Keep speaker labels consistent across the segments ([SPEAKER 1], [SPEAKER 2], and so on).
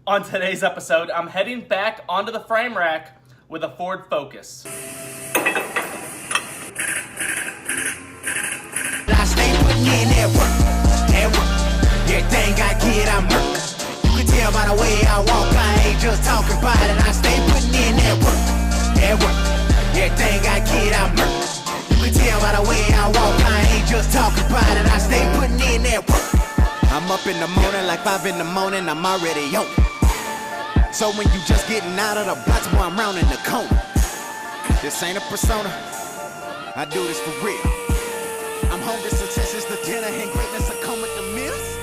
[SPEAKER 1] On today's episode, I'm heading back onto the frame rack with a Ford Focus.
[SPEAKER 2] I stay putting in that work. Everything I get, I murk. You can tell by the way I walk, I ain't just talking about it. I stay putting in that work. Everything I get, I murk. You can tell by the way I walk, I ain't just talking about it. I stay putting in that work. I'm up in the morning, like 5 in the morning, I'm already on. So when you just getting out of the box, boy, I'm rounding the corner. This ain't a persona, I do this for real. I'm hungry, success is the dinner, and greatness will come with the meals.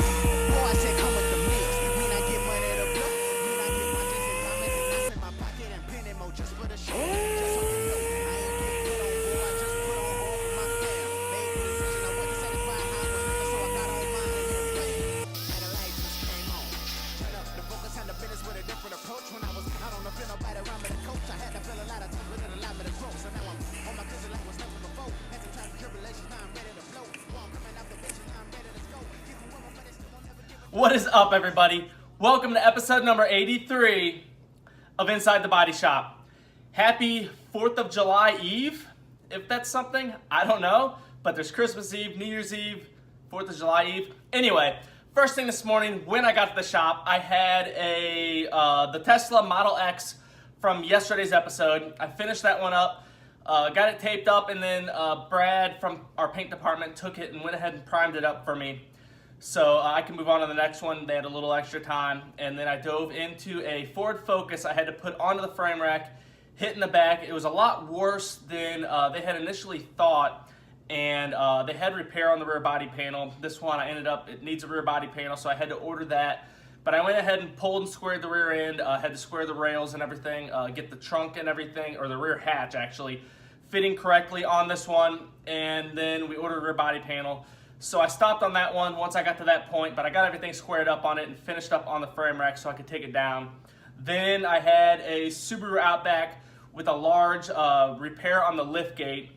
[SPEAKER 2] Boy, I said come with the meals. Mean I get money to blow. Mean I get watches and diamonds and nuts in my pocket and pen and mo just for the show. Just so you know, I ain't get put on, boy, I just put on hold for my fam. Made the decision, I wasn't satisfied how I was living, so I got on mine and hit play. And the light just came on. Turn up the focus and the business with a different approach. When I was out on the field, nobody around me to coach. I had to feel a lot of things, but it allowed me to grow. So now I'm on my cushion like was never before. Had some time for tribulations, now I'm ready to flow. While I'm coming out the bitch, now I'm ready to go. Even when my money still won't never give a
[SPEAKER 1] What is up, everybody? Welcome to episode number 83 of Inside the Body Shop. Happy 4th of July Eve, if that's something. I don't know, but there's Christmas Eve, New Year's Eve, 4th of July Eve. Anyway, first thing this morning when I got to the shop, I had the Tesla Model X from yesterday's episode. I finished that one up, got it taped up, and then Brad from our paint department took it and went ahead and primed it up for me. So I can move on to the next one. They had a little extra time. And then I dove into a Ford Focus I had to put onto the frame rack, hit in the back. It was a lot worse than they had initially thought. And they had repair on the rear body panel. This one, it needs a rear body panel, so I had to order that. But I went ahead and pulled and squared the rear end, had to square the rails and everything, get the trunk and everything, or the rear hatch actually, fitting correctly on this one. And then we ordered a rear body panel. So I stopped on that one once I got to that point, but I got everything squared up on it and finished up on the frame rack so I could take it down. Then I had a Subaru Outback with a large repair on the lift gate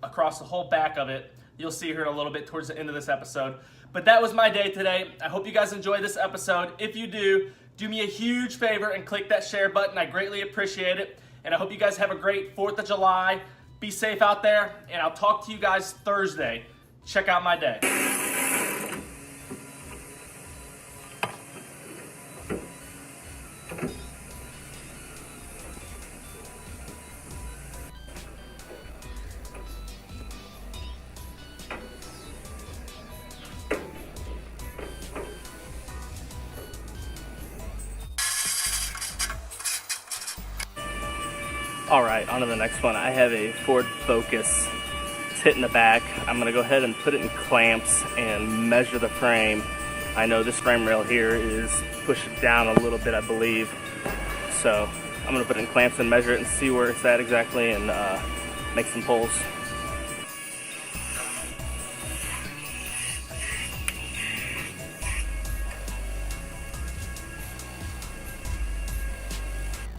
[SPEAKER 1] across the whole back of it. You'll see here in a little bit towards the end of this episode. But that was my day today. I hope you guys enjoyed this episode. If you do me a huge favor and click that share button. I greatly appreciate it. And I hope you guys have a great 4th of July. Be safe out there, and I'll talk to you guys Thursday. Check out my day. All right, on to the next one. I have a Ford Focus. It's hitting the back. I'm gonna go ahead and put it in clamps and measure the frame. I know this frame rail here is pushed down a little bit, I believe. So I'm gonna put it in clamps and measure it and see where it's at exactly and make some pulls.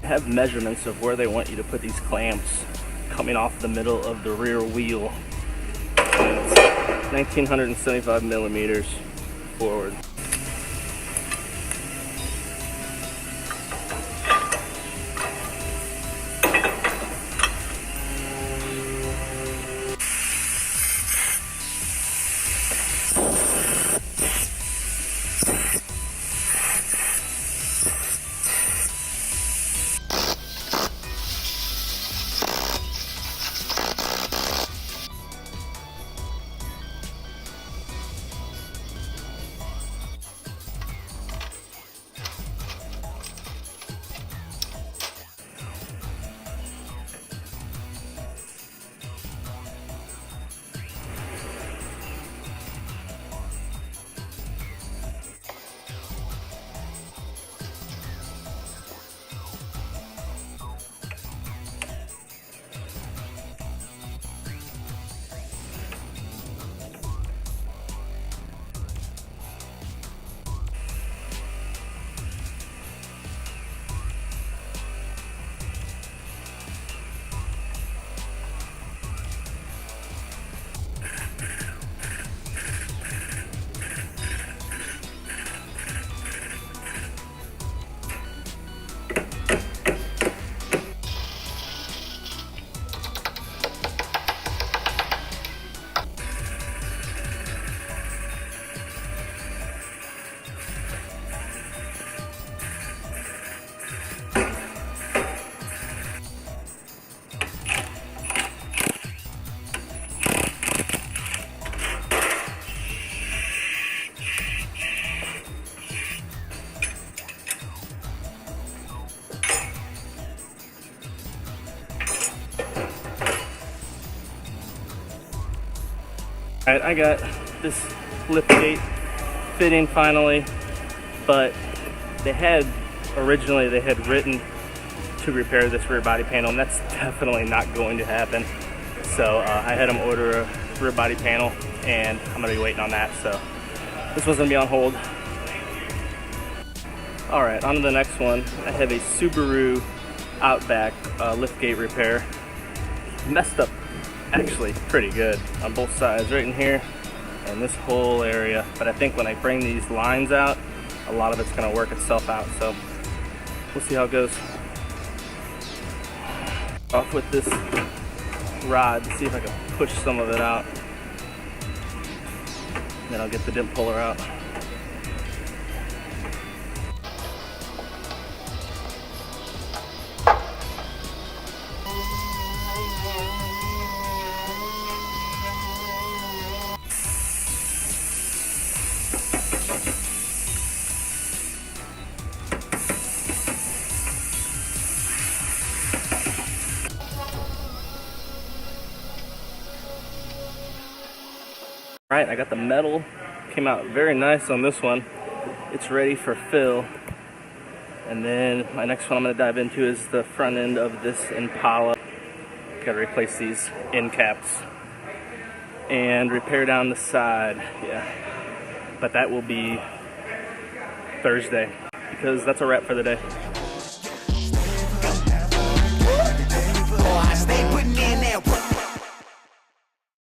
[SPEAKER 1] Have measurements of where they want you to put these clamps coming off the middle of the rear wheel. It's 1975 millimeters forward. All right, I got this liftgate fitting finally, but originally they had written to repair this rear body panel, and that's definitely not going to happen. So I had them order a rear body panel, and I'm gonna be waiting on that. So this one's gonna be on hold. All right, on to the next one. I have a Subaru Outback liftgate repair. Messed up actually pretty good on both sides, right in here and this whole area. But I think when I bring these lines out, a lot of it's gonna work itself out. So we'll see how it goes. Off with this rod to see if I can push some of it out. Then I'll get the dip puller out. All right, I got the metal, came out very nice on this one. It's ready for fill. And then my next one I'm gonna dive into is the front end of this Impala. Gotta replace these end caps and repair down the side, yeah. But that will be Thursday, because that's a wrap for the day.